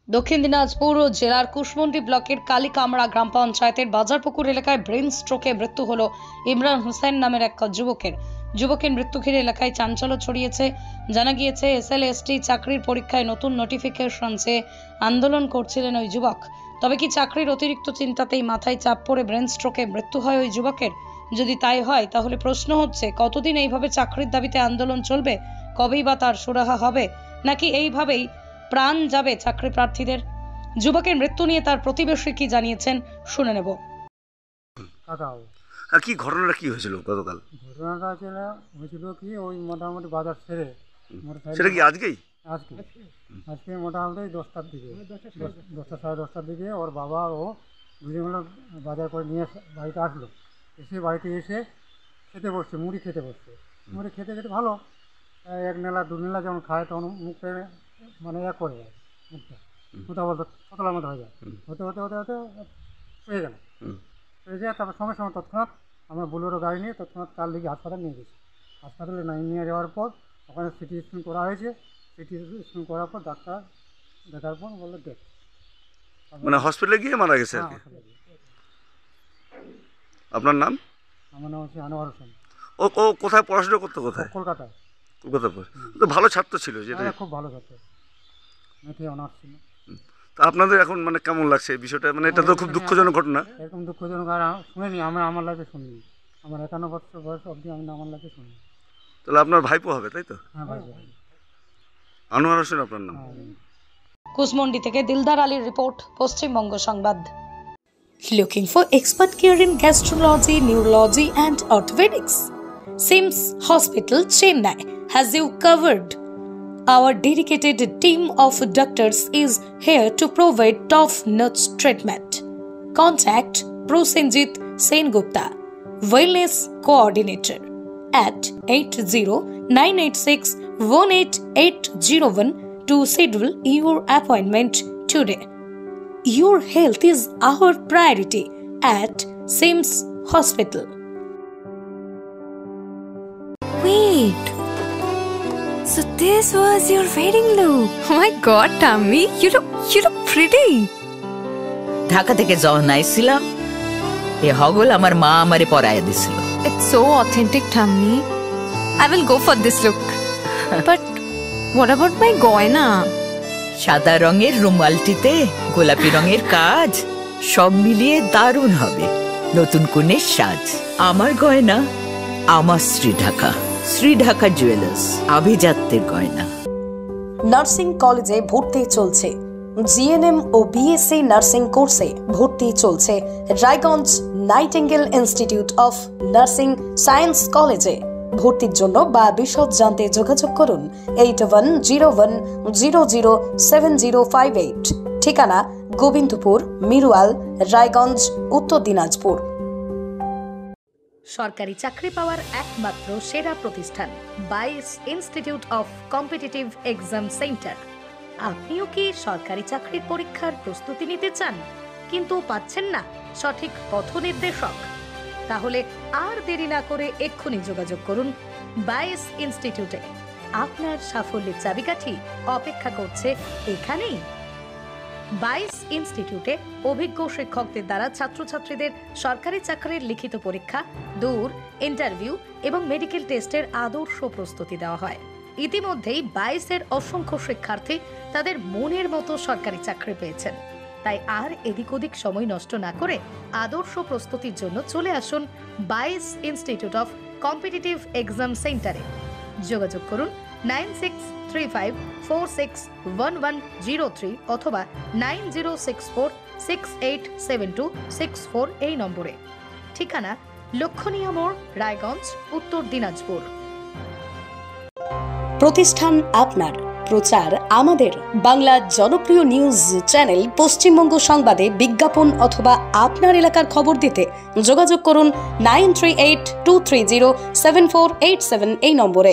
দক্ষিণ দিনাজপুর জেলার কুশমন্ডি ব্লকের কালীকামড়া গ্রাম পঞ্চায়েতের বাজারপুকুর এলাকায় ব্রেন স্ট্রোকে মৃত্যু হলো ইমরান হোসেন নামের এক যুবকের মৃত্যু ঘিরে এলাকায় চাঞ্চল্য ছড়িয়েছে। জানা গিয়েছে SLST চাকরির পরীক্ষায় নতুন নোটিফিকেশন চেয়ে আন্দোলন করছিলেন ওই যুবক। তবে কি চাকরির অতিরিক্ত চিন্তাতেই মাথায় চাপ পড়ে ব্রেন স্ট্রোকে মৃত্যু হয় ওই যুবকের? যদি তাই হয় তাহলে প্রশ্ন হচ্ছে, কতদিন এইভাবে চাকরির দাবিতে আন্দোলন চলবে? কবেই বা তার সুরাহা হবে, নাকি এইভাবেই প্রাণ যাবে চাকরি প্রার্থীদের? যুবকের মৃত্যু নিয়ে তার প্রতিবেশী কি জানিয়েছেন শুনে নেব। কি ঘটনাটা কি হয়েছিল গতকাল? ঘটনাটা হয়েছিল কি, ওই মোটামুটি বাজার সেরে সেটা কি আজকে মোটামুটি 10টার দিকে, 10টা সাড়ে 10টার দিকে ওর বাবা ও দুজন মিলে বাজার করে নিয়ে বাড়িতে আসলো। বাড়িতে এসে খেতে বসছে, মুড়ি খেতে খেতে ভালো, এক নেলা দু নেলা যখন খায় তখন মুখটা মানে করে যায়, মুখটা কতলার মতো হয়ে যায়, হতে হয়ে গেল। হয়ে যায় তারপর সঙ্গে সঙ্গে তৎক্ষণাৎ আমরা বোলেরো গাড়ি নিয়ে তৎক্ষণাৎ কাল দিকে হাসপাতাল নিয়ে গেছি। হাসপাতালে নিয়ে যাওয়ার পর ওখানে সিটি স্ক্যান করা হয়েছে। সিটি স্ক্যান করার পর ডাক্তার দেখার পর বললো ডেথ। মানে হসপিটালে গিয়ে মারা গেছে আর কি। আপনার নাম? আমার নাম হচ্ছে আনোয়ার হোসেন। ও কোথায় পড়াশোনা করতো? কোথায়? কলকাতায়। তো ভালো ছাত্র ছিল, যেটা খুব ভালো ছাত্র, মেথে অনার্স ছিল। তা আপনাদের এখন মানে কেমন লাগছে এই বিষয়টা? মানে এটা তো খুব দুঃখজনক ঘটনা। এরকম দুঃখজনক আর শুনিনি, আমার লাইফে শুনিনি। আমার 51 বছর বয়স অবধি আমি আমার লাইফে শুনিনি। তাহলে আপনার ভাইপো হবে, তাই তো? হ্যাঁ ভাইপো। আনোয়ার হোসেন আপনার নাম? কুশমন্ডি থেকে দিলদার আলীর রিপোর্ট, পশ্চিমবঙ্গ সংবাদ। Looking for expert care in gastrology, neurology and orthopedics? SIMS Hospital, Chennai has you covered. Our dedicated team of doctors is here to provide top-notch treatment. Contact Prosenjit Sengupta, Wellness Coordinator at 80-986-18801 to schedule your appointment today. Your health is our priority at SIMS Hospital. Wait, so this was your wedding look? Oh my god, Tammy, you look pretty. Dhaka থেকে যখন আইছিলাম এ হগল আমার মা আমারে পরায়া দিছিল। It's so authentic, Tammy. I will go for this look. But what about my goina? সাদা রঙের রুমালটিতে গোলাপি রঙের কাজ, সব মিলিয়ে দারুণ হবে নতুন কনের সাজ। আমার গয়না আমার শ্রীঢাকা জুয়েলার্স, আভিজাত্যের গয়না। নার্সিং কলেজে ভর্তি চলছে। GNM ও BSc নার্সিং কোর্সে ভর্তি চলছে Raiganj nightingale institute of nursing science কলেজে। ভর্তির জন্য বা বিশদ জানতে যোগাযোগ করুন 8101007058। ঠিকানা গোবিন্দপুর, মিরুয়াল, রায়গঞ্জ, উত্তর দিনাজপুর। সরকারি চাকরি পাওয়ার একমাত্র সেরা প্রতিষ্ঠান বাইস institute of competitive exam centre. আপনিও কি সরকারি চাকরির পরীক্ষার প্রস্তুতি নিতে চান কিন্তু পাচ্ছেন না সঠিক পথ নির্দেশক? তাহলে আর দেরি না করে এক্ষুনি যোগাযোগ করুন বাইস ইনস্টিটিউটে। আপনার সাফল্যের চাবিকাঠি অপেক্ষা করছে এখানেই। বাইস ইনস্টিটিউটে অভিজ্ঞ শিক্ষকদের দ্বারা ছাত্রছাত্রীদের সরকারি চাকরির লিখিত পরীক্ষা, দূর ইন্টারভিউ এবং মেডিকেল টেস্টের আদর্শ প্রস্তুতি দেওয়া হয়। ইতিমধ্যেই 22-এর অসংখ্য শিক্ষার্থী তাদের মনের মতো সরকারি চাকরি পেয়েছেন। তাই আর এদিক ওদিক সময় নষ্ট না করে আদর্শ প্রস্তুতির জন্য চলে আসুন বাইস ইনস্টিটিউট অফ কম্পিটিটিভ এক্সাম সেন্টারে। যোগাযোগ করুন 9635461103 অথবা 9064687264 এই নম্বরে। ঠিকানা লক্ষণীয় মোড়, রায়গঞ্জ, উত্তর দিনাজপুর। প্রতিষ্ঠান আপনার, প্রচার আমাদের। বাংলা জনপ্রিয় নিউজ চ্যানেল পশ্চিমবঙ্গ সংবাদে বিজ্ঞাপন অথবা আপনার এলাকার খবর দিতে যোগাযোগ করুন 9382307487 এই নম্বরে।